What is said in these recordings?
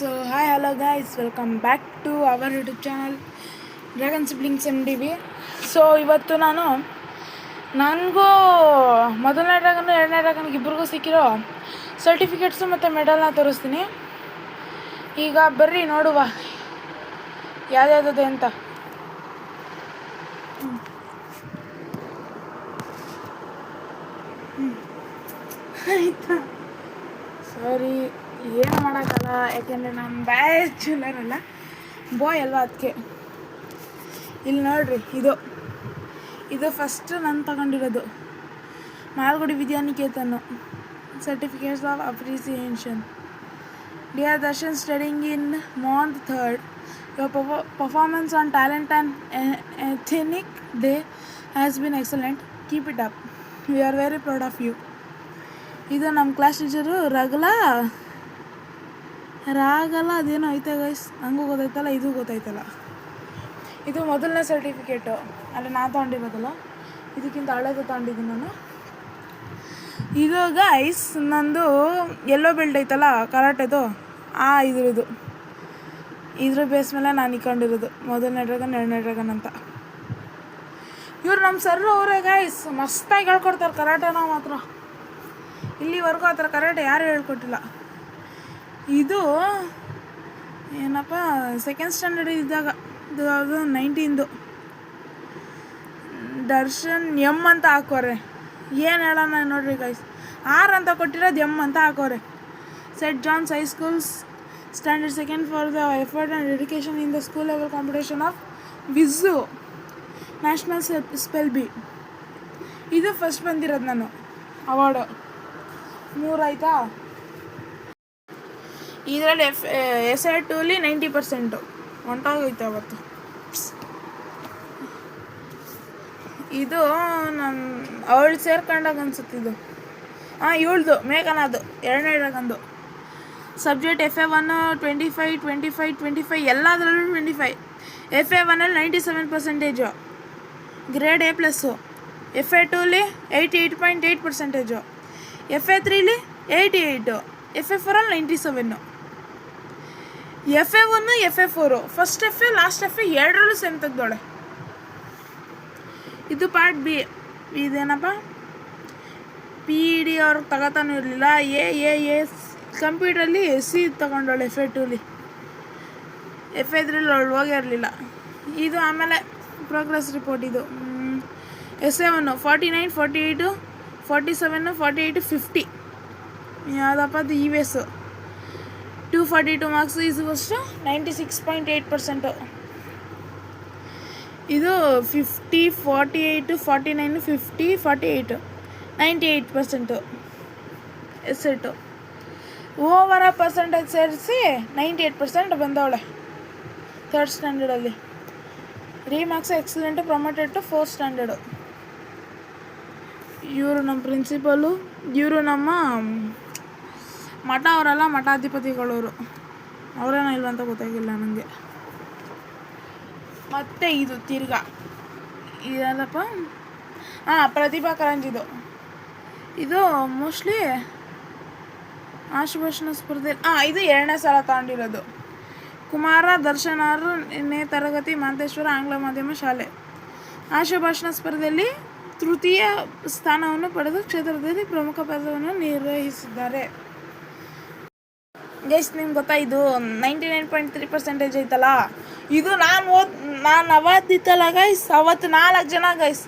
So hi, hello guys, welcome back to our YouTube channel Dragon Siblings MDB. So ಇವತ್ತು ನನಗೂ ಮೊದಲನೇ dragon ಎರಡನೇ ಡ್ರ್ಯಾಗನ್ಗೆ ಇಬ್ಬರಿಗೂ ಸಿಕ್ಕಿರೋ ಸರ್ಟಿಫಿಕೇಟ್ಸು ಮತ್ತು ಮೆಡಲ್ನ ತೋರಿಸ್ತೀನಿ. ಈಗ ಬರ್ರಿ ನೋಡುವ ಯಾವ್ಯಾವುದಿದೆ ಅಂತ. ಆಯಿತಾ, ಸಾರಿ, ಏನು ಮಾಡೋಕ್ಕಲ್ಲ, ಯಾಕೆಂದರೆ ನಾನು ಬ್ಯಾಚುಲರ್ ಅಲ್ಲ, ಬಾಯ್ ಅಲ್ವಾ, ಅದಕ್ಕೆ. ಇಲ್ಲಿ ನೋಡ್ರಿ, ಇದು ಫಸ್ಟ್ ನಾನು ತಗೊಂಡಿರೋದು Malgudi Vidyaniketan certificates of appreciation. Dear Darshan, studying in month 3rd, your performance on talent and ethnic day has been excellent. Keep it up. We are very proud of you. ಇದು ನಮ್ಮ ಕ್ಲಾಸ್ ಟೀಚರು ರಾಗಲ ಅದೇನೋ ಐತೆ ಗೈಸ್, ಹಂಗೂ ಗೊತ್ತಾಯ್ತಲ್ಲ, ಇದು ಗೊತ್ತಾಯ್ತಲ್ಲ. ಇದು ಮೊದಲನೇ ಸರ್ಟಿಫಿಕೇಟು, ಅಲ್ಲ ನಾನು ತೊಗೊಂಡಿರೋದಲ್ಲ, ಇದಕ್ಕಿಂತ ಹಳೇದು ತೊಗೊಂಡಿದ್ದೀನಿ ನಾನು. ಇದು ಗೈಸ್ ನಂದು ಎಲ್ಲೋ ಬೆಲ್ಟ್ ಐತಲ್ಲ ಕರಾಟೆದು, ಇದ್ರ ಬೇಸ್ ಮೇಲೆ ನಾನು ಇಕ್ಕೊಂಡಿರೋದು ಮೊದಲನೇ ಡ್ರ್ಯಾಗನ್ ಎರಡನೇ ಡ್ರ್ಯಾಗನ್ ಅಂತ. ಇವ್ರು ನಮ್ಮ ಸರ್ರು ಅವರೇ ಗೈಸ್, ಮಸ್ತಾಗಿ ಹೇಳ್ಕೊಡ್ತಾರೆ ಕರಾಟೆನ ಮಾತ್ರ. ಇಲ್ಲಿವರೆಗೂ ಆ ಥರ ಕರಾಟೆ ಯಾರು ಹೇಳ್ಕೊಟ್ಟಿಲ್ಲ. ಇದು ಏನಪ್ಪ, ಸೆಕೆಂಡ್ ಸ್ಟ್ಯಾಂಡರ್ಡ್ ಇದ್ದಾಗ 2019 ದರ್ಶನ್ ಎಮ್ ಅಂತ ಹಾಕೋರೆ. ಏನು ಹೇಳೋಣ ನೋಡ್ರಿ ಗೈಸ್, ಆರ್ ಅಂತ ಕೊಟ್ಟಿರೋದು ಎಮ್ ಅಂತ ಹಾಕೋರೆ. Saint John's high school's standard second for the effort and dedication in the school level competition of ವಿಝು ನ್ಯಾಷನಲ್ ಸ್ಪೆಲ್ ಬಿ. ಇದು ಫಸ್ಟ್ ಬಂದಿರೋದು ನಾನು ಅವಾರ್ಡು 3 ಆಯಿತಾ. ಇದರಲ್ಲಿ SI 2ಲಿ 90% ಹೊಂಟೋಗೈತೆ ಅವತ್ತು. ಇದು ಅವಳು ಸೇರ್ಕೊಂಡಾಗ ಅನ್ಸುತ್ತೆ ಇದು. ಇವಳ್ದು ಮೇಘನಾದು ಎರಡನೇ ಡ್ರ್ಯಾಗನ್ದು. ಸಬ್ಜೆಕ್ಟ್ FA1 25 ಎಲ್ಲದರಲ್ಲೂ 25. FA1ಅಲ್ಲಿ 97%, ಗ್ರೇಡ್ A+. FA 2ಲಿ 88.8%, FA 3ಲಿ 88, FA 4ಅಲ್ಲಿ 97. FA 1 FA 4 first FA last FA ಎರಡರಲ್ಲೂ ಸೇಮ್ ತೆಗ್ದೋಳೆ. ಇದು ಪಾರ್ಟ್ ಬಿ. ಇದೇನಪ್ಪ, PD ಅವ್ರಿಗೆ ತಗೋತಾನೂ ಇರಲಿಲ್ಲ. ಎ ಕಂಪ್ಯೂಟ್ರಲ್ಲಿ SC ತಗೊಂಡವಳು FA 2ಲಿ. FA 3ಲಿ ಅವಳು ಹೋಗೇ ಇರಲಿಲ್ಲ. ಇದು ಆಮೇಲೆ ಪ್ರೋಗ್ರೆಸ್ ರಿಪೋರ್ಟ್. ಇದು SA 1 49, 48, 47, 48, 50. ಯಾವುದಪ್ಪ ಅದು EVS 242 ಮಾರ್ಕ್ಸ್. ಇದು ಅಷ್ಟು 96.8%. ಇದು 50, 48, 49, 50, 48, 98% ಎಸೆಟ್ಟು. ಓವರ ಪರ್ಸೆಂಟೇಜ್ ಸೇರಿಸಿ 98% ಬಂದವಳೆ ಥರ್ಡ್ ಸ್ಟ್ಯಾಂಡರ್ಡಲ್ಲಿ. Marks excellent, promoted to 4th standard. ಇವರು ನಮ್ಮ ಪ್ರಿನ್ಸಿಪಲು, ಇವರು ನಮ್ಮ ಮಠ ಅವರಲ್ಲ, ಮಠಾಧಿಪತಿಗಳವರು. ಅವರೇನೋ ಇಲ್ವಂತ ಗೊತ್ತಾಗಿಲ್ಲ ನನಗೆ. ಮತ್ತು ಇದು ತಿರ್ಗಾ ಇದಲ್ಲಪ್ಪ, ಪ್ರತಿಭಾ ಕಾರಂಜಿದು. ಇದು ಮೋಸ್ಟ್ಲಿ ಆಶುಭಾಷಣ ಸ್ಪರ್ಧೆ. ಇದು 2ನೇ ಸಲ ತಗೊಂಡಿರೋದು. ಕುಮಾರ ದರ್ಶನ್ ಅವರು 2ನೇ ತರಗತಿ, ಮಾಂತೇಶ್ವರ ಆಂಗ್ಲ ಮಾಧ್ಯಮ ಶಾಲೆ. ಆಶುಭಾಷಣ ಸ್ಪರ್ಧೆಯಲ್ಲಿ ತೃತೀಯ ಸ್ಥಾನವನ್ನು ಪಡೆದು ಕ್ಷೇತ್ರದಲ್ಲಿ ಪ್ರಮುಖ ಪಾತ್ರವನ್ನು ನಿರ್ವಹಿಸಿದ್ದಾರೆ. ಗೈಸ್, ನಿಮ್ಗೆ ಗೊತ್ತಾ, ಇದು 99.3% ಐತಲ್ಲ. ಇದು ನಾನು ಅವತ್ತಿತ್ತಲ್ಲ ಗೈಸ್, ಅವತ್ತು 4 ಜನ ಗೈಸ್,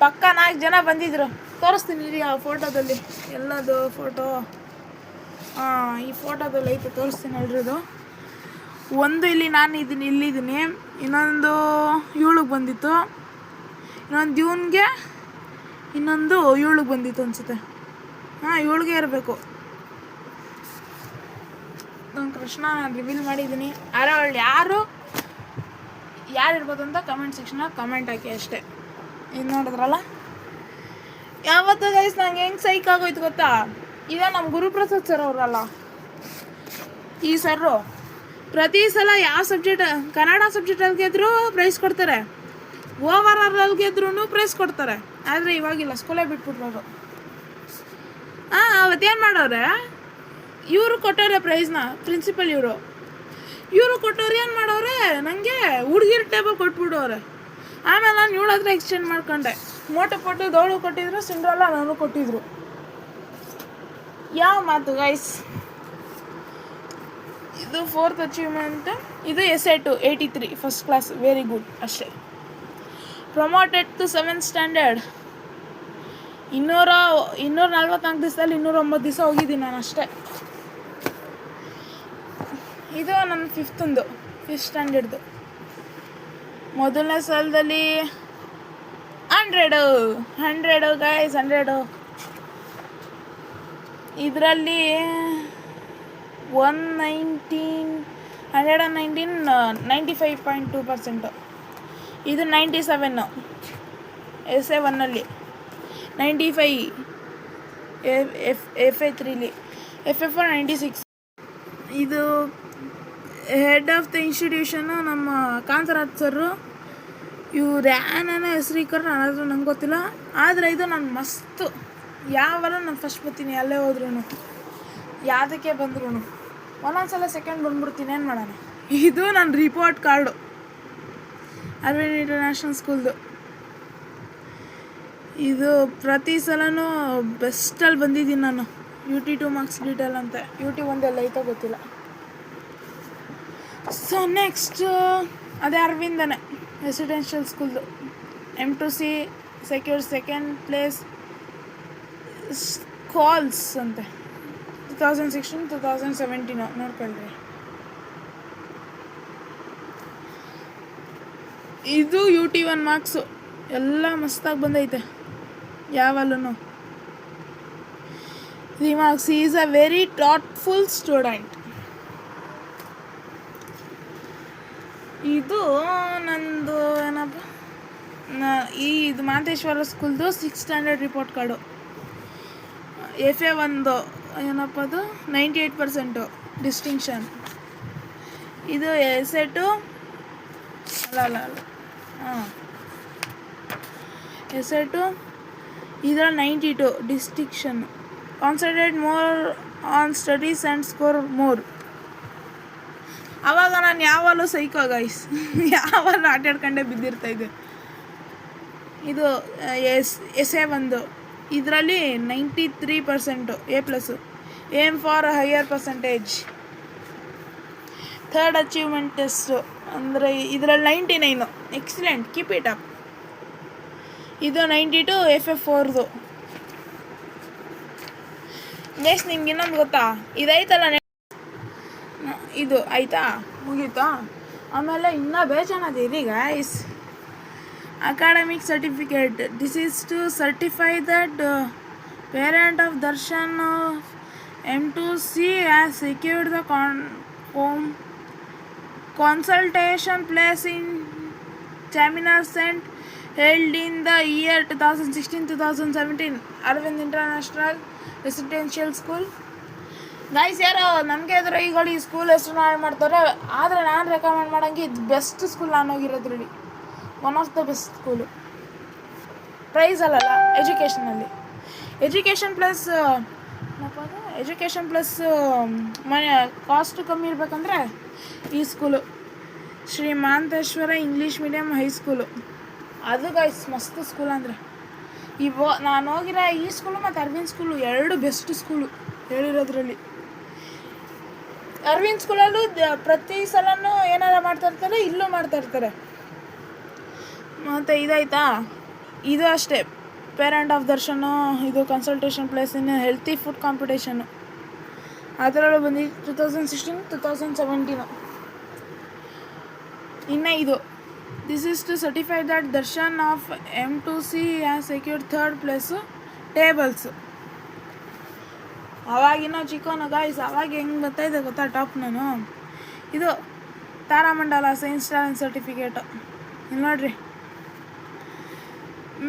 ಪಕ್ಕ 4 ಜನ ಬಂದಿದ್ರು. ತೋರಿಸ್ತೀನಿ ಇರಿ ಆ ಫೋಟೋದಲ್ಲಿ, ಎಲ್ಲದು ಫೋಟೋ ಈ ಫೋಟೋದಲ್ಲಿ ಐತೆ, ತೋರಿಸ್ತೀನಿ ಎಲ್ರದು. ಒಂದು ಇಲ್ಲಿ ನಾನು ಇಲ್ಲಿದ್ದೀನಿ, ಇನ್ನೊಂದು ಇವಳಿಗೆ ಬಂದಿತ್ತು, ಇನ್ನೊಂದು ಇವನಿಗೆ, ಇನ್ನೊಂದು ಇವಳಿಗೆ ಬಂದಿತ್ತು ಅನಿಸುತ್ತೆ. ಇವಳಿಗೆ ಇರಬೇಕು. ನಾನು ಕೃಷ್ಣ ರಿವೀಲ್ ಮಾಡಿದ್ದೀನಿ. ಯಾರು ಇರ್ಬೋದು ಅಂತ ಕಮೆಂಟ್ ಸೆಕ್ಷನಲ್ಲಿ ಕಮೆಂಟ್ ಹಾಕಿ ಅಷ್ಟೇ. ಇದು ನೋಡಿದ್ರಲ್ಲ, ಯಾವತ್ತು ಗೈಸ್ ನಂಗೆ ಹೆಂಗೆ ಸೈಕ್ ಆಗೋಯ್ತು ಗೊತ್ತಾ. ಇದೇ ನಮ್ಮ ಗುರುಪ್ರಸಾದ್ ಸರ್ ಅವರಲ್ಲ, ಈ ಸರ್ರು ಪ್ರತಿ ಸಲ ಯಾವ ಸಬ್ಜೆಕ್ಟ್, ಕನ್ನಡ ಸಬ್ಜೆಕ್ಟಲ್ಲಿ ಗೆದ್ರೂ ಪ್ರೈಸ್ ಕೊಡ್ತಾರೆ, ಓವರ್ ಆಲ್ ಗೆದ್ರೂ ಪ್ರೈಸ್ ಕೊಡ್ತಾರೆ. ಆದರೆ ಇವಾಗಿಲ್ಲ, ಸ್ಕೂಲೇ ಬಿಟ್ಬಿಟ್ರು. ಅವತ್ತೇನು ಮಾಡೋರೆ, ಇವರು ಕೊಟ್ಟವ್ರೆ ಪ್ರೈಸ್ನ, ಪ್ರಿನ್ಸಿಪಲ್ ಇವರು. ಇವರು ಕೊಟ್ಟವ್ರು ಏನು ಮಾಡವ್ರೆ, ನನಗೆ ಹುಡುಗಿರ ಟೇಬಲ್ ಕೊಟ್ಬಿಡವ್ರೆ. ಆಮೇಲೆ ನಾನು ಇವಳ ಹತ್ರ ಎಕ್ಸ್ಚೇಂಜ್ ಮಾಡ್ಕೊಂಡೆ. ಮೋಟು ಪಟ್ಟು ದೋಳು ಕೊಟ್ಟಿದ್ರು, ಸಿಂಡ್ರಲ್ಲ ನಾನು ಕೊಟ್ಟಿದ್ರು. ಯಾವ ಮಾತು ಗೈಸ್. ಇದು 4th ಅಚೀವ್ಮೆಂಟ್. ಇದು SI2 83 first class, very good ಅಷ್ಟೇ. Promoted to 7th standard. 244 ದಿವಸದಲ್ಲಿ 209 ದಿವಸ ಹೋಗಿದ್ದೀನಿ ನಾನು ಅಷ್ಟೇ. ಇದು ನನ್ನ 5th ಸ್ಟ್ಯಾಂಡರ್ಡ್ದು. ಮೊದಲನೇ ಸಾಲದಲ್ಲಿ 100 ಗೈಸ್, 100. ಇದರಲ್ಲಿ 95.2%. ಇದು 97 SA1ಅಲ್ಲಿ, 95 FA3ಲಿ, FA4 96. ಇದು ಹೆಡ್ ಆಫ್ ದ ಇನ್ಸ್ಟಿಟ್ಯೂಷನ್ನು ನಮ್ಮ ಕಾಂತರಾಜ್ ಸರು. ಇವ್ರು ಏನೇನೋ ಹೆಸ್ರಿಕರು ನಾನಾದರೂ ನಂಗೆ ಗೊತ್ತಿಲ್ಲ. ಆದರೆ ಇದು ನಾನು ಮಸ್ತು ಯಾವಲ್ಲ ನಾನು ಫಸ್ಟ್ ಬರ್ತೀನಿ, ಅಲ್ಲೇ ಹೋದ್ರೂ ಯಾವುದಕ್ಕೆ ಬಂದ್ರೂ. ಒಂದೊಂದ್ಸಲ ಸೆಕೆಂಡ್ ಬಂದ್ಬಿಡ್ತೀನಿ, ಏನು ಮಾಡೋಣ. ಇದು ನನ್ನ ರಿಪೋರ್ಟ್ ಕಾರ್ಡು, ಅರವಿಂದ್ ಇಂಟರ್ನ್ಯಾಷನಲ್ ಸ್ಕೂಲ್ದು. ಇದು ಪ್ರತಿ ಸಲನೂ ಬೆಸ್ಟಲ್ಲಿ ಬಂದಿದ್ದೀನಿ ನಾನು. UT2 ಮಾರ್ಕ್ಸ್ ಡೀಟೇಲ್ ಅಂತ, UT1 ಎಲ್ಲ ಐತೋ ಗೊತ್ತಿಲ್ಲ. ಸೊ ನೆಕ್ಸ್ಟ್ ಅದೇ ಅರವಿಂದನೇ ರೆಸಿಡೆನ್ಷಿಯಲ್ ಸ್ಕೂಲ್ದು. M2C secure 2nd place, calls ಅಂತೆ. 2016-2017 ನೋಡ್ಕೊಳ್ರಿ. ಇದು UT1 ಮಾರ್ಕ್ಸು ಎಲ್ಲ ಮಸ್ತಾಗಿ ಬಂದೈತೆ ಯಾವಲ್ಲೂ. Remarks: is a very thoughtful student. ಇದು ನಂದು ಏನಪ್ಪ, ಇದು ಮಾಂತೇಶ್ವರ ಸ್ಕೂಲ್ದು 6th standard report card. FA1 ಏನಪ್ಪ ಅದು 98% ಡಿಸ್ಟಿಂಕ್ಷನ್. ಇದು SA2 ಅಲ್ಲ SA2 ಇದರಲ್ಲಿ 92 distinction. Concentrate more on studies and score more. ಆವಾಗ ನಾನು ಯಾವಲ್ಲೂ ಸೈಕೋ ಗೈಸ್, ಯಾವಲ್ಲೂ ಆಟಾಡ್ಕೊಂಡೇ ಬಿದ್ದಿರ್ತಾಯಿದ್ದೆ. ಇದು SA1 ಇದರಲ್ಲಿ 93% A+. Aim for higher percentage. 3rd achievement test ಅಂದರೆ ಇದರಲ್ಲಿ 99. Excellent, keep it up. ಇದು 92 FA4. ನೆಕ್ಸ್ಟ್ ನಿಮ್ಗೆ ಇನ್ನೊಂದು ಗೊತ್ತಾ, ಇದೈತಲ್ಲ, ಇದು ಆಯಿತಾ, ಮುಗೀತಾ. ಆಮೇಲೆ ಇನ್ನೂ ಬೇಜಾನದು ಇದೆ guys. Academic certificate. This is to certify that parent of Darshan M2C has secured the consultation place in seminar cent held in the year 2016-2017 Aravind international residential school. Guys ಯಾರೋ ನಮಗೆ ಎದುರು ಈಗ ಈ ಸ್ಕೂಲ್ ಹೆಸರು ಹಾಳು ಮಾಡ್ತಾರೆ. ಆದರೆ ನಾನು ರೆಕಮೆಂಡ್ ಮಾಡೋಂಗೆ ಇದು ಬೆಸ್ಟ್ ಸ್ಕೂಲ್ ನಾನು ಹೋಗಿರೋದ್ರಲ್ಲಿ. One of the best school. Price ಅಲ್ಲಲ್ಲ, ಎಜುಕೇಷನ್ ಪ್ಲಸ್ ಮನೆ ಕಾಸ್ಟ್ ಕಮ್ಮಿ ಇರಬೇಕಂದ್ರೆ ಈ school Shri Manteshwara English medium high school. ಅದು ಗೈಸ್ ಮಸ್ತ್ ಸ್ಕೂಲ್ ಅಂದರೆ. ನಾನು ಹೋಗಿರೋ ಈ ಸ್ಕೂಲು ಮತ್ತು ಅರವಿಂದ್ ಸ್ಕೂಲು 2 ಬೆಸ್ಟ್ ಸ್ಕೂಲು ಹೇಳಿರೋದ್ರಲ್ಲಿ. ಅರವಿಂದ್ ಸ್ಕೂಲಲ್ಲೂ ಪ್ರತಿ ಸಲನೂ ಏನಾರ ಮಾಡ್ತಾಯಿರ್ತಾರೆ, ಇಲ್ಲೂ ಮಾಡ್ತಾಯಿರ್ತಾರೆ. ಮತ್ತು ಇದಾಯ್ತಾ, ಇದು ಅಷ್ಟೇ ಪೇರೆಂಟ್ ಆಫ್ ದರ್ಶನು. ಇದು consultation place in healthy food competition. ಅದರಲ್ಲೂ ಬಂದು 2016-2017. ಇನ್ನು ಇದು this is to certify that Darshan of M2C has secured 3rd place tables. ಅವಾಗಿನ ಚಿಕ್ಕವನು ಗಾಯ್ಸ್, ಅವಾಗ ಹೆಂಗೆ ಗೊತ್ತಾಯಿದೆ ಗೊತ್ತಾ ಟಾಪ್ ನಾನು. ಇದು ತಾರಾಮಂಡಲ ಸೈನ್ಸ್ ಟ್ಯಾಲೆಂಟ್ ಸರ್ಟಿಫಿಕೇಟು. ಇಲ್ಲಿ ನೋಡ್ರಿ,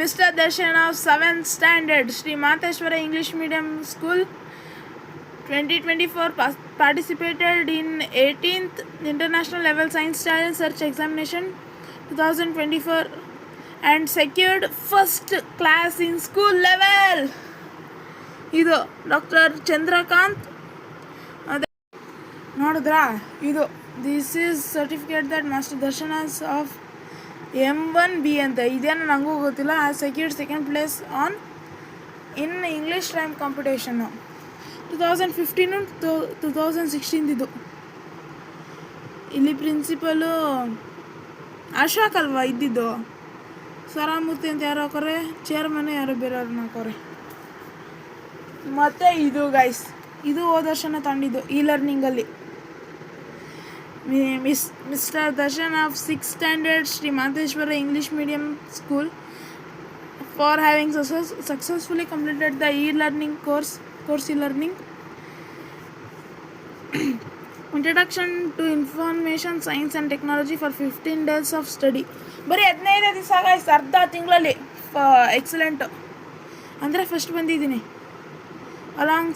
mister Darshan of 7th standard Shri Manteshwara English medium school 2024 participated in 18th International Level Science Talent Search Examination 2024 and secured 1st class in school level. ಇದು ಡಾಕ್ಟರ್ ಚಂದ್ರಕಾಂತ್. ಅದೇ ನೋಡಿದ್ರಾ, ಇದು this is certificate that master Darshan's of M1B ಅಂತ. ಇದೇನು ನನಗೂ ಗೊತ್ತಿಲ್ಲ. ಆ secured second place on in English rhyme competition 2015 2016 ಇದು. ಇಲ್ಲಿ ಪ್ರಿನ್ಸಿಪಲು ಅಶೋಕ್ ಅಲ್ವಾ ಇದ್ದಿದ್ದು. ಸರಾಮೂರ್ತಿ ಅಂತ ಯಾರು ಹಾಕೋರೆ, ಚೇರ್ಮನ್ ಯಾರೋ ಬೇರೆಯವ್ರನ್ನ ಹಾಕೋರೆ. ಮತ್ತು ಇದು ಗೈಸ್, ಇದು ಹೋದ ವರ್ಷನ ತಂದಿದ್ದು ಇ ಲರ್ನಿಂಗಲ್ಲಿ. Mister Darshan of 6th standard Shri Manteshwara English medium school for having successfully completed the E learning course E learning introduction to information science and technology for 15 days of study. ಬರೀ 15 ದಿವಸ ಗೈಸ್, ಅರ್ಧ ತಿಂಗಳಲ್ಲಿ. ಎಕ್ಸಲೆಂಟು ಅಂದರೆ ಫಸ್ಟ್ ಬಂದಿದ್ದೀನಿ. Along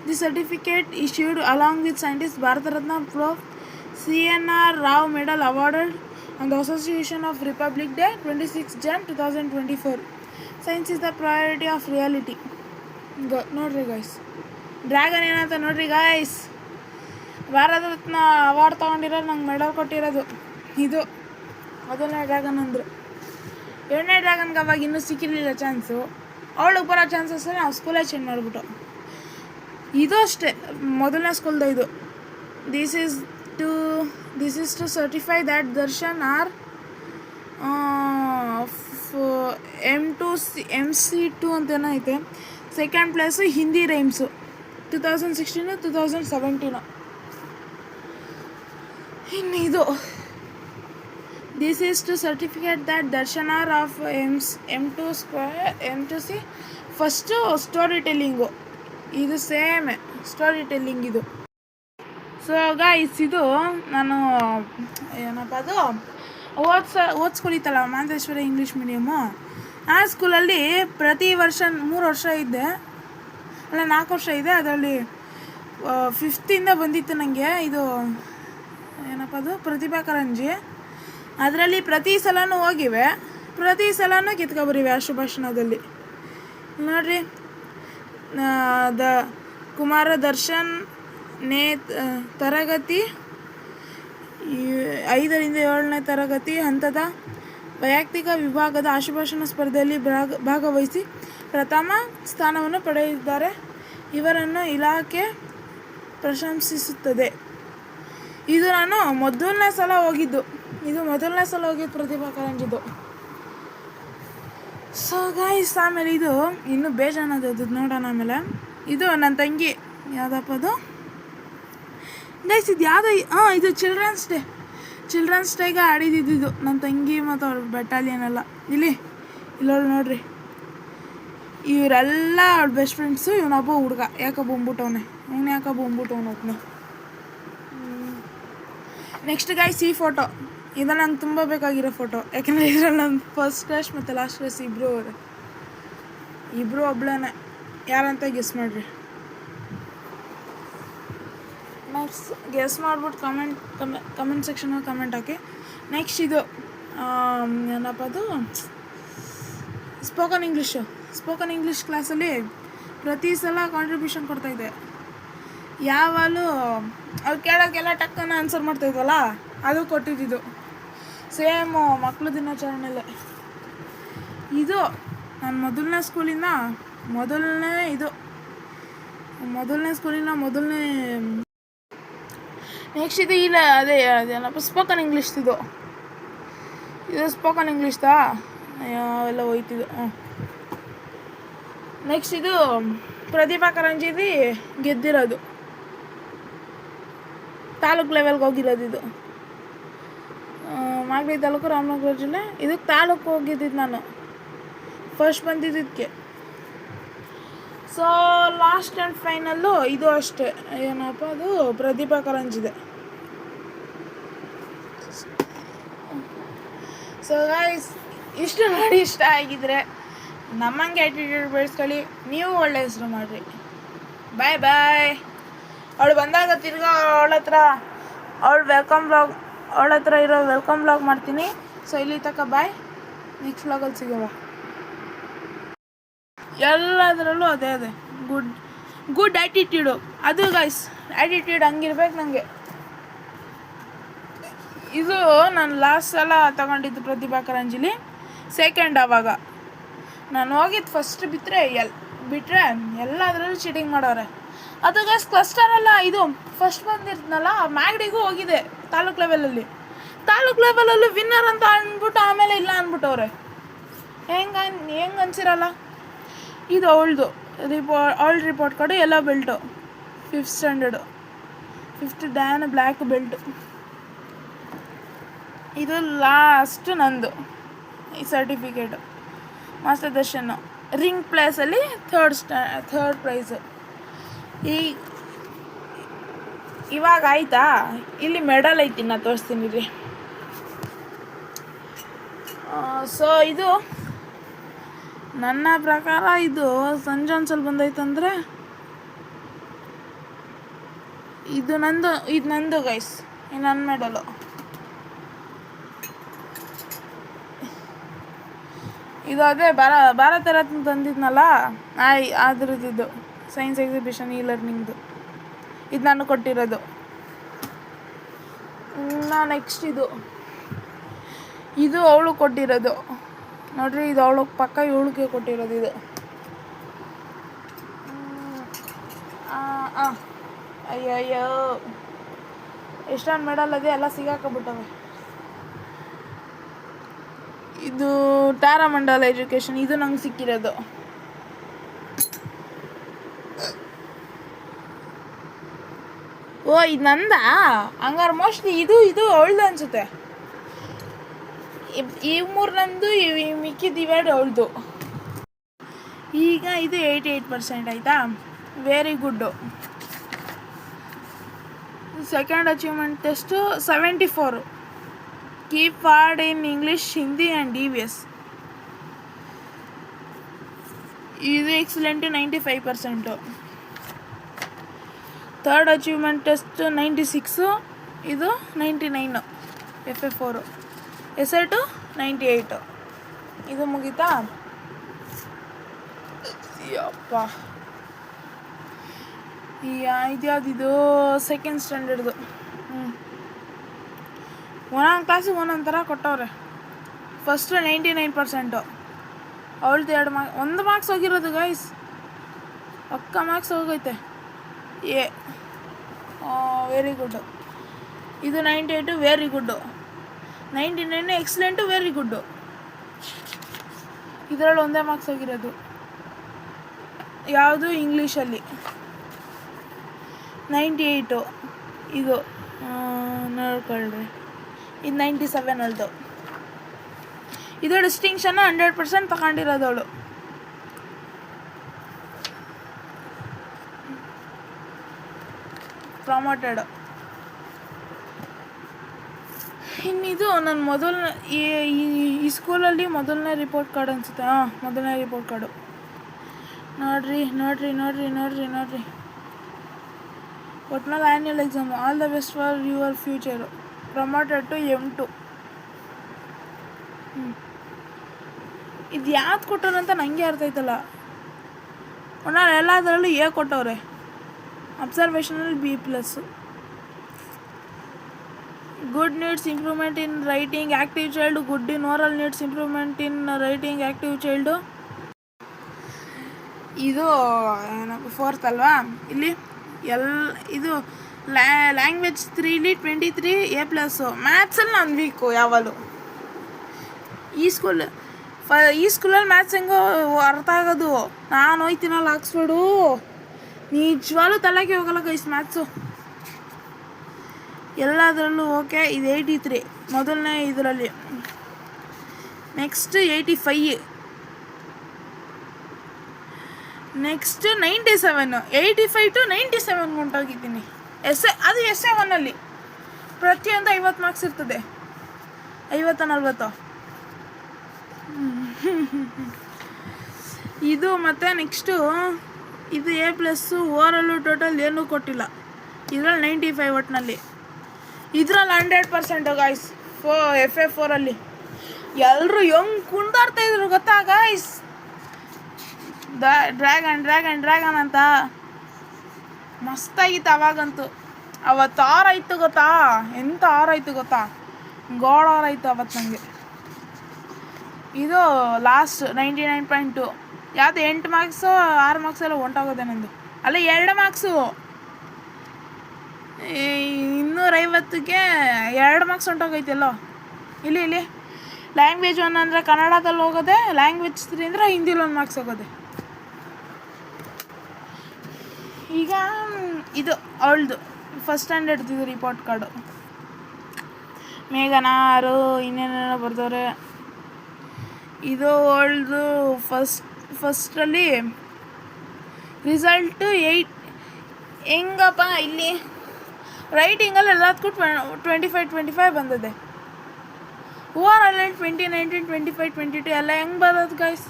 the certificate issued along with scientist Bharat Ratna prof CNR Rao Medal awarded on the Association of Republic Day 26 Jan 2024. Science is the priority of reality. ನೋಡ್ರಿ guys, dragon ಏನಂತ ನೋಡ್ರಿ guys. Bharat Ratna award ತೊಗೊಂಡಿರೋದು, ನಂಗೆ medal ಕೊಟ್ಟಿರೋದು ಇದು ಮೊದಲನೇ dragon ಅಂದರು. 2ನೇ ಡ್ರ್ಯಾಗನ್ಗೆ ಅವಾಗ ಇನ್ನೂ ಸಿಕ್ಕಿರಲಿಲ್ಲ ಚಾನ್ಸು. ಅವಳಿಗೆ ಬರೋ ಚಾನ್ಸಸ್ ನಾವು ಸ್ಕೂಲೇ ಚೇಂಜ್ ಮಾಡಿಬಿಟ್ಟು. ಇದು ಅಷ್ಟೇ ಮೊದಲನೇ ಸ್ಕೂಲ್ದು ಇದು. This is to certify that Darshan are MC2 ಅಂತೇನೋ ಐತೆ. Second place Hindi rhymes 2016 2017. ಇನ್ನು ಇದು this is to certificate that Darshan are of M2C first story telling. ಇದು ಸೇಮ್ ಸ್ಟೋರಿ ಟೆಲ್ಲಿಂಗ್ ಇದು. ಸೊ ಗೈಸ್, ಇದು ನಾನು ಏನಪ್ಪ ಅದು ಓದಿಸ್ಕೊಳಿತಲ್ಲ ಮಾಂತೇಶ್ವರ ಇಂಗ್ಲೀಷ್ ಮೀಡಿಯಮ್ಮು. ಆ ಸ್ಕೂಲಲ್ಲಿ ಪ್ರತಿ ವರ್ಷ 3 ವರ್ಷ ಇದ್ದೆ, ಅಲ್ಲ 4 ವರ್ಷ ಇದೆ. ಅದರಲ್ಲಿ 5th ಬಂದಿತ್ತು ನನಗೆ ಇದು ಏನಪ್ಪ ಅದು ಪ್ರತಿಭಾ ಕಾರಂಜಿ. ಅದರಲ್ಲಿ ಪ್ರತಿ ಸಲನೂ ಹೋಗಿವೆ, ಪ್ರತಿ ಸಲನೂ ಕಿತ್ಕೊಬರಿವೆ ಅಷ್ಟುಭಾಷಣದಲ್ಲಿ. ನೋಡ್ರಿ, ಕುಮಾರ ದರ್ಶನ್ ತರಗತಿ 5ರಿಂದ 7ನೇ ತರಗತಿ ಹಂತದ ವೈಯಕ್ತಿಕ ವಿಭಾಗದ ಆಶುಭಾಷಣ ಸ್ಪರ್ಧೆಯಲ್ಲಿ ಭಾಗವಹಿಸಿ ಪ್ರಥಮ ಸ್ಥಾನವನ್ನು ಪಡೆದಿದ್ದಾರೆ. ಇವರನ್ನು ಇಲಾಖೆ ಪ್ರಶಂಸಿಸುತ್ತದೆ. ಇದು ನಾನು ಮೊದಲನೇ ಸಲ ಹೋಗಿದ್ದು ಪ್ರತಿಭಾ ಕಾರಂಜಿದ್ದು. ಸೊ ಗೈಸ್, ಆಮೇಲೆ ಇದು ಇನ್ನೂ ಬೇಜಾನದು ನೋಡೋಣ. ಆಮೇಲೆ ಇದು ನನ್ನ ತಂಗಿ, ಯಾವುದಪ್ಪ ಅದು ಗೈಸ್, ಇದು ಯಾವುದೋ ಇದು ಚಿಲ್ಡ್ರನ್ಸ್ ಡೇಗೆ ಆಡಿದ್ದು ನನ್ನ ತಂಗಿ ಮತ್ತು ಅವ್ರ ಬೆಟಾಲಿಯನ್ ಎಲ್ಲ. ಇಲ್ಲೋಳು ನೋಡ್ರಿ, ಇವರೆಲ್ಲ ಅವ್ಳ ಬೆಸ್ಟ್ ಫ್ರೆಂಡ್ಸು. ಇವನೊಬ್ಬ ಹುಡುಗ ಯಾಕೋ ಬಂದ್ಬಿಟ್ಟವನೆ ಒಬ್ಬನೇ. ನೆಕ್ಸ್ಟ್ ಗೈಸ್, ಈ ಫೋಟೋ ಇದು ನಂಗೆ ತುಂಬ ಬೇಕಾಗಿರೋ ಫೋಟೋ. ಯಾಕೆಂದರೆ ಇದರಲ್ಲಿ ನನ್ನ ಫಸ್ಟ್ ಕ್ರಾಶ್ ಮತ್ತು ಲಾಸ್ಟ್ ಕ್ರಾಶ್ ಇಬ್ಬರು ಒಬ್ಳೇನೆ. ಯಾರಂತ ಗೆಸ್ ಮಾಡಿರಿ. ನೆಕ್ಸ್ಟ್ ಗೆಸ್ ಮಾಡ್ಬಿಟ್ಟು ಕಮೆಂಟ್ ಸೆಕ್ಷನಲ್ಲಿ ಕಮೆಂಟ್ ಹಾಕಿ. ನೆಕ್ಸ್ಟ್ ಇದು ಏನಪ್ಪ ಅದು ಸ್ಪೋಕನ್ ಇಂಗ್ಲೀಷ್ ಕ್ಲಾಸಲ್ಲಿ ಪ್ರತಿ ಸಲ ಕಾಂಟ್ರಿಬ್ಯೂಷನ್ ಕೊಡ್ತಾಯಿದ್ದೆ. ಯಾವಾಗಲೂ ಅವ್ರು ಕೇಳೋಕ್ಕೆಲ್ಲ ಟಕ್ಕನ್ನು ಆನ್ಸರ್ ಮಾಡ್ತಾಯಿದ್ವಲ್ಲ, ಅದು ಕೊಟ್ಟಿದ್ದು ಸೇಮು ಮಕ್ಕಳು ದಿನಾಚರಣೆಯಲ್ಲೇ. ಇದು ನಾನು ಮೊದಲನೇ ಸ್ಕೂಲಿನ ಮೊದಲನೇ ನೆಕ್ಸ್ಟ್ ಇದು ಇಲ್ಲ ಅದೇನಪ್ಪ ಸ್ಪೋಕನ್ ಇಂಗ್ಲೀಷ್ದು. ಇದು ಸ್ಪೋಕನ್ ಇಂಗ್ಲೀಷ್ದಾ ಎಲ್ಲ ಹೋಯ್ತಿದ್ದು. ನೆಕ್ಸ್ಟ್ ಇದು ಪ್ರತಿಭಾ ಕಾರಂಜಿದು ಗೆದ್ದಿರೋದು, ತಾಲೂಕು ಲೆವೆಲ್ಗೆ ಹೋಗಿರೋದು. ಇದು ಮಾಗಡಿ ತಾಲೂಕು, ರಾಮನಗರ ಜಿಲ್ಲೆ. ಇದಕ್ಕೆ ತಾಲೂಕು ಹೋಗಿದ್ದಿದ್ದು ನಾನು, ಫಸ್ಟ್ ಬಂದಿದ್ದಕ್ಕೆ. ಸೊ ಲಾಸ್ಟ್ ಆ್ಯಂಡ್ ಫೈನಲ್ಲು ಇದು ಅಷ್ಟೇ, ಏನಪ್ಪ ಅದು ಪ್ರತಿಭಾ ಕಾರಂಜಿದೆ. ಸೊ ಗೈಸ್, ಇಷ್ಟು ನೋಡಿ ಇಷ್ಟ ಆಗಿದ್ರೆ ನಮ್ಮಂಗೆ ಆ್ಯಟಿಟ್ಯೂಡ್ ಬೆಳೆಸ್ಕೊಳ್ಳಿ, ನೀವು ಒಳ್ಳೆ ಹೆಸರು ಮಾಡಿರಿ. ಬಾಯ್. ಅವಳು ಬಂದಾಗ ತಿರ್ಗಾ ಅವಳ ಹತ್ರ ಇರೋ ವೆಲ್ಕಮ್ ಬ್ಲಾಗ್ ಮಾಡ್ತೀನಿ. ಸೊ ಇಲ್ಲಿ ತನಕ ಬಾಯ್. ನೆಕ್ಸ್ಟ್ ವ್ಲಾಗಲ್ಲಿ ಸಿಗೋವ. ಎಲ್ಲದರಲ್ಲೂ ಅದೇ ಗುಡ್ ಆ್ಯಟಿಟ್ಯೂಡು. ಅದು ಗೈಸ್, ಆ್ಯಟಿಟ್ಯೂಡ್ ಹಂಗಿರ್ಬೇಕು ನನಗೆ. ಇದು ನಾನು ಲಾಸ್ಟ್ ಸಲ ತಗೊಂಡಿದ್ದು ಪ್ರತಿಭಾ ಕಾರಂಜಿಲಿ ಸೆಕೆಂಡ್. ಆವಾಗ ನಾನು ಹೋಗಿದ್ದು ಫಸ್ಟ್ ಬಿಟ್ಟರೆ ಎಲ್ಲದರಲ್ಲೂ ಚೀಟಿಂಗ್ ಮಾಡೋರೆ. ಅದು ಗೈಸ್ ಕ್ಲಸ್ಟರ್ ಅಲ್ಲ, ಇದು ಫಸ್ಟ್ ಬಂದಿರ್ತನಲ್ಲ ಮ್ಯಾಗ್ಡಿಗೂ ಹೋಗಿದೆ ತಾಲೂಕ್ ಲೆವೆಲಲ್ಲೂ ವಿನ್ನರ್ ಅಂತ ಅಂದ್ಬಿಟ್ಟು ಆಮೇಲೆ ಇಲ್ಲ ಅಂದ್ಬಿಟ್ಟವ್ರೆ. ಹೆಂಗೆ ಅನ್ಸಿರಲ್ಲ. ಇದು ಅವಳದು ರಿಪೋರ್ಟ್ ಕಾರ್ಡು ಎಲ್ಲೋ belt 5th standard 5th dan black belt. ಇದು ಲಾಸ್ಟ್ ನಂದು ಈ ಸರ್ಟಿಫಿಕೇಟು ಮಾಸ್ಟರ್ ದರ್ಶನ್ ರಿಂಗ್ ಪ್ಲೇಸಲ್ಲಿ ಥರ್ಡ್ ಪ್ರೈಸು. ಇವಾಗ ಆಯಿತಾ, ಇಲ್ಲಿ ಮೆಡಲ್ ಐತಿ, ನಾನು ತೋರಿಸ್ತೀನಿ ರೀ. ಸೊ ಇದು ನನ್ನ ಪ್ರಕಾರ ಇದು ಸಂಜಾನ್ಸಲ್ಲಿ ಬಂದೈತಂದರೆ ಇದು ನಂದು ಗೈಸ್, ನನ್ನ ಮೆಡಲು. ಇದು ಅದೇ ಭಾರತ ರತ್ನ ತಂದಿದ್ನಲ್ಲ ಅದ್ರದ್ದು ಸೈನ್ಸ್ ಎಕ್ಸಿಬಿಷನ್ ಲರ್ನಿಂಗ್ದು ಇದು ನಾನು ಕೊಟ್ಟಿರೋದು. ನೆಕ್ಸ್ಟ್ ಇದು ಅವಳು ಕೊಟ್ಟಿರೋದು ನೋಡ್ರಿ. ಇದು ಅವಳು ಪಕ್ಕ ಇವಳಿಗೆ ಕೊಟ್ಟಿರೋದು ಇದು. ಅಯ್ಯಯ್ಯೋ ಎಷ್ಟೊಂದು ಮೆಡಲ್ ಅದೇ ಎಲ್ಲ ಸಿಗಾಕಬಿಟ್ಟವೆ. ಇದು ತಾರಾಮಂಡಲ ಎಜುಕೇಷನ್, ಇದು ನಂಗೆ ಸಿಕ್ಕಿರೋದು. ಓ ಇದು ನಂದಾ? ಹಂಗಾರೆ ಮೋಸ್ಟ್ಲಿ ಇದು ಅವಳ್ದು ಅನ್ಸುತ್ತೆ. ಈ 3 ನಂದು, ಮಿಕ್ಕಿದ್ದು ಇವೆರಡು ಅವಳ್ದು. ಈಗ ಇದು 88% ಆಯಿತಾ, very good. Second achievement test 74, keep word in English, Hindi and EVS. ಇದು ಎಕ್ಸಲೆಂಟು 95%. ಥರ್ಡ್ ಅಚೀವ್ಮೆಂಟ್ ಟೆಸ್ಟ್ 96, ಇದು 99 FF4. ಎಸೆಟು 98. ಇದು ಮುಗೀತಾ? ಯಪ್ಪ ಇದ್ಯಾವುದಿದು ಸೆಕೆಂಡ್ ಸ್ಟ್ಯಾಂಡರ್ಡ್ದು. ಒಂದೊಂದು ಕ್ಲಾಸಿಗೆ ಒಂದೊಂದು ಥರ ಕೊಟ್ಟವ್ರೆ. ಫಸ್ಟು 99%, ಅವಳ್ದು 1 ಮಾರ್ಕ್ಸ್ ಹೋಗಿರೋದು ಗೈಸ್, ಪಕ್ಕ ಮಾರ್ಕ್ಸ್ ಹೋಗೈತೆ. ವೆರಿ ಗುಡ್ಡು. ಇದು 98 ವೆರಿ ಗುಡ್ಡು. 99 ಎಕ್ಸಲೆಂಟು ವೆರಿ ಗುಡ್ಡು. ಇದರಲ್ಲಿ 1 ಮಾರ್ಕ್ಸ್ ಹೋಗಿರೋದು. ಯಾವುದು? ಇಂಗ್ಲೀಷಲ್ಲಿ 98. ಇದು ನೋಡ್ಕೊಳ್ರಿ, ಇದು 97 ಅಳ್ದು. ಇದು ಡಿಸ್ಟಿಂಕ್ಷನ್ನು 100% ತಗೊಂಡಿರೋದವಳು. ಪ್ರಮೋಟೆಡ್. ಇನ್ನಿದು ನನ್ನ ಈ ಸ್ಕೂಲಲ್ಲಿ ಮೊದಲನೇ ರಿಪೋರ್ಟ್ ಕಾರ್ಡ್ ಅನಿಸುತ್ತೆ. ಮೊದಲನೇ ರಿಪೋರ್ಟ್ ಕಾರ್ಡು ನೋಡ್ರಿ. ಒಟ್ನಲ್ಲಿ annual exam. All the best for your future. Promoted to M2. ಇದು ಯಾವ್ದು ಕೊಟ್ಟವ್ರೆ ಅಂತ ನನಗೆ ಅರ್ಥ ಆಯ್ತಲ್ಲ. ಒಟ್ನಲ್ಲಿ ಎಲ್ಲದರಲ್ಲೂ A ಕೊಟ್ಟವ್ರೆ. ಅಬ್ಸರ್ವೇಷನಲ್ಲಿ B+. Good needs improvement in writing active child. Good in oral needs improvement in writing active child. ಇದು 4th ಅಲ್ವಾ. ಇಲ್ಲಿ ಇದು ಲ್ಯಾಂಗ್ವೇಜ್ 3 23 A+. ಮ್ಯಾಥ್ಸಲ್ಲಿ ನಾನು ವೀಕು ಯಾವಾಗಲೂ. ಈ ಸ್ಕೂಲಲ್ಲಿ ಮ್ಯಾಥ್ಸ್ ಹೆಂಗೋ ಅರ್ಥ ಆಗೋದು. ನಾನು ಹೋಯ್ತೀನಲ್ಲ ಆಕ್ಸ್ಫರ್ಡು, ನಿಜವಾಗ್ಲೂ ತಲೆಗೆ ಹೋಗಲ್ಲ ಗೈಸ್ ಮ್ಯಾಥ್ಸು. ಎಲ್ಲದರಲ್ಲೂ ಓಕೆ. ಇದು 83 ಮೊದಲನೇ ಇದರಲ್ಲಿ. ನೆಕ್ಸ್ಟ್ 85. ನೆಕ್ಸ್ಟ್ 97. 85 to 97 ಹೊಂಟೋಗಿದ್ದೀನಿ. ಅದು essay 1ಅಲ್ಲಿ ಪ್ರತಿಯೊಂದು 50 ಮಾರ್ಕ್ಸ್ ಇರ್ತದೆ. 50-40. ಇದು ಮತ್ತು ನೆಕ್ಸ್ಟು ಇದು A+. ಓರಲ್ಲು ಟೋಟಲ್ ಏನೂ ಕೊಟ್ಟಿಲ್ಲ. ಇದರಲ್ಲಿ 95 ಒಟ್ಟಿನಲ್ಲಿ. ಇದರಲ್ಲಿ 100% ಗಾಯ್ಸ್. FF4ಅಲ್ಲಿ ಎಲ್ಲರೂ ಹೆಂಗೆ ಕುಣ್ದಾಡ್ತಾಯಿದ್ರು ಗೊತ್ತಾ ಗಾಯ್ಸ್? ಡ್ರ್ಯಾಗನ್ ಅಂತ ಮಸ್ತಾಗಿತ್ತು ಅವಾಗಂತೂ. ಅವತ್ತು ಆರಾಯ್ತು ಗೊತ್ತಾ, ಎಂಥ ಆರಾಯ್ತು ಗೊತ್ತಾ. ಗೋಳೋರಾಯ್ತು ಅವತ್ತು ನನಗೆ. ಇದು ಲಾಸ್ಟ್ 99.2. ಯಾವುದು 8 ಮಾರ್ಕ್ಸು 6 ಮಾರ್ಕ್ಸ್ ಎಲ್ಲ ಹೊಂಟೋಗೋದೆ ನಂದು. ಅಲ್ಲ 2 ಮಾರ್ಕ್ಸು 250ಗೆ 2 ಮಾರ್ಕ್ಸ್ ಹೊಂಟೋಗೈತೆಲ್ಲೋ. ಇಲ್ಲಿ ಲ್ಯಾಂಗ್ವೇಜ್ 1 ಅಂದರೆ ಕನ್ನಡದಲ್ಲಿ ಹೋಗೋದೆ, ಲ್ಯಾಂಗ್ವೇಜ್ 3 ಅಂದರೆ ಹಿಂದಿಲಿ 1 ಮಾರ್ಕ್ಸ್ ಹೋಗೋದೆ. ಈಗ ಇದು ಅವಳದು ಫಸ್ಟ್ ಸ್ಟ್ಯಾಂಡರ್ಡ್ದು ರಿಪೋರ್ಟ್ ಕಾರ್ಡು. ಮೇಘನಾರು ಇನ್ನೇನೇನೋ ಬರ್ದವ್ರೆ. ಇದು ಅವಳದು ಫಸ್ಟಲ್ಲಿ ರಿಸಲ್ಟು 8. ಹೆಂಗಪ್ಪ ಇಲ್ಲಿ ರೈಟಿಂಗಲ್ಲಿ ಎಲ್ಲದಕ್ಕೂ 25 ಬಂದಿದೆ. ಓವರಲ್ಲಿ 20, 19, 25, 22 ಎಲ್ಲ ಹೆಂಗೆ ಬರೋದು ಗೈಸ್?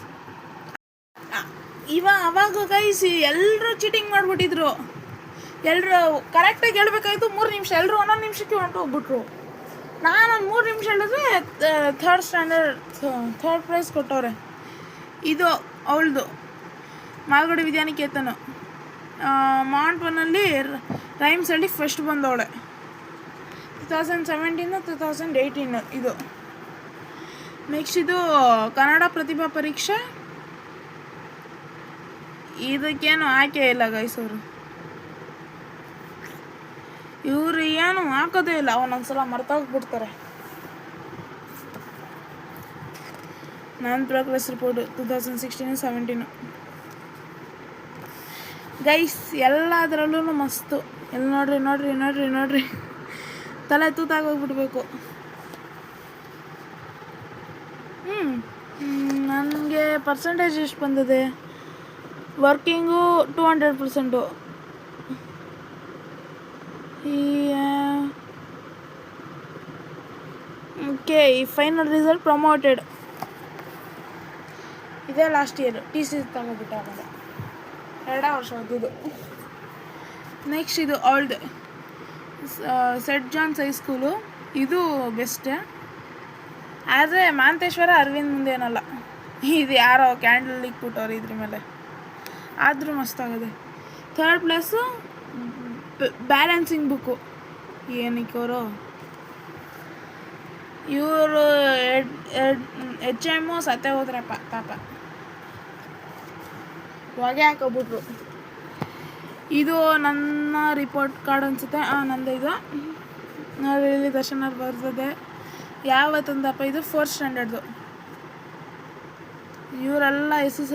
ಅವಾಗ ಗೈಸ್ ಎಲ್ಲರೂ ಚೀಟಿಂಗ್ ಮಾಡಿಬಿಟ್ಟಿದ್ರು. ಎಲ್ಲರೂ ಕರೆಕ್ಟಾಗಿ ಹೇಳ್ಬೇಕಾಯ್ತು 3 ನಿಮಿಷ, ಎಲ್ಲರೂ 1 ನಿಮಿಷಕ್ಕೆ ಹೊಂಟೋಗ್ಬಿಟ್ರು. ನಾನು ಒಂದು 3 ನಿಮಿಷ ಹೇಳಿದ್ರೆ ಥರ್ಡ್ ಪ್ರೈಸ್ ಕೊಟ್ಟವ್ರೆ. ಇದು ಅವಳದು ಮಾಲ್ಗುಡಿ ವಿದ್ಯಾನಿಕೇತನ ಮಾಂಟ್ 1ಅಲ್ಲಿ ರೈಮ್ಸಲ್ಲಿ ಫಸ್ಟ್ ಬಂದವಳೆ 2017, 2018. ಇದು ನೆಕ್ಸ್ಟ್ ಇದು ಕನ್ನಡ ಪ್ರತಿಭಾ ಪರೀಕ್ಷೆ. ಇದಕ್ಕೇನು ಆಯ್ಕೆ ಇಲ್ಲ ಗೈಸ್. ಇವರು ಏನು ಹಾಕೋದೇ ಇಲ್ಲ, ಒಂದೊಂದ್ಸಲ ಮರ್ತೋಗ್ಬಿಡ್ತಾರೆ. ನನ್ನ ಪ್ರೋಗ್ರೆಸ್ ರಿಪೋರ್ಟು 2016-17 ಗೈಸ್. ಎಲ್ಲದರಲ್ಲೂ ಮಸ್ತು. ಎಲ್ಲಿ ನೋಡ್ರಿ ತಲೆ ತೂತಾಗೋಗ್ಬಿಡ್ಬೇಕು. ನನಗೆ ಪರ್ಸೆಂಟೇಜ್ ಎಷ್ಟು ಬಂದಿದೆ? ವರ್ಕಿಂಗು 200%. ಓಕೆ, ಈ ಫೈನಲ್ ರಿಸಲ್ಟ್ ಪ್ರಮೋಟೆಡ್. ಇದೇ ಲಾಸ್ಟ್ ಇಯರ್ TC ತಗೋಬಿಟ್ಟ ಆಮೇಲೆ 2 ವರ್ಷ ಓದಿದ್ದು. ನೆಕ್ಸ್ಟ್ ಇದು ಅವಳದು ಸೆಂಟ್ ಜಾನ್ಸ್ ಹೈಸ್ಕೂಲು. ಇದು ಬೆಸ್ಟ್. ಆದರೆ ಮಾಂತೇಶ್ವರ ಅರವಿಂದ್ ಮುಂದೇನಲ್ಲ. ಇದು ಯಾರೋ ಕ್ಯಾಂಡಲ್ ಇಕ್ಬಿಟ್ಟವ್ರು ಇದ್ರ ಮೇಲೆ, ಆದರೂ ಮಸ್ತಾಗಿದೆ. 3rd place balancing book. ಏನಕ್ಕವರು ಇವರು HM ಸತ್ತೆ ಹೋದ್ರಪ್ಪ ಪಾಪ, ಹೊಗೆ ಹಾಕೋಬಿಟ್ರು. ಇದು ನನ್ನ ರಿಪೋರ್ಟ್ ಕಾರ್ಡ್ ಅನಿಸುತ್ತೆ. ನಂದು ಇದು ನೋಡಿ, ಇಲ್ಲಿ ದರ್ಶನ ಬರ್ತದೆ. ಯಾವತ್ತಂದಪ್ಪ ಇದು 4th ಸ್ಟ್ಯಾಂಡರ್ಡ್ದು. ಇವರೆಲ್ಲ SSLC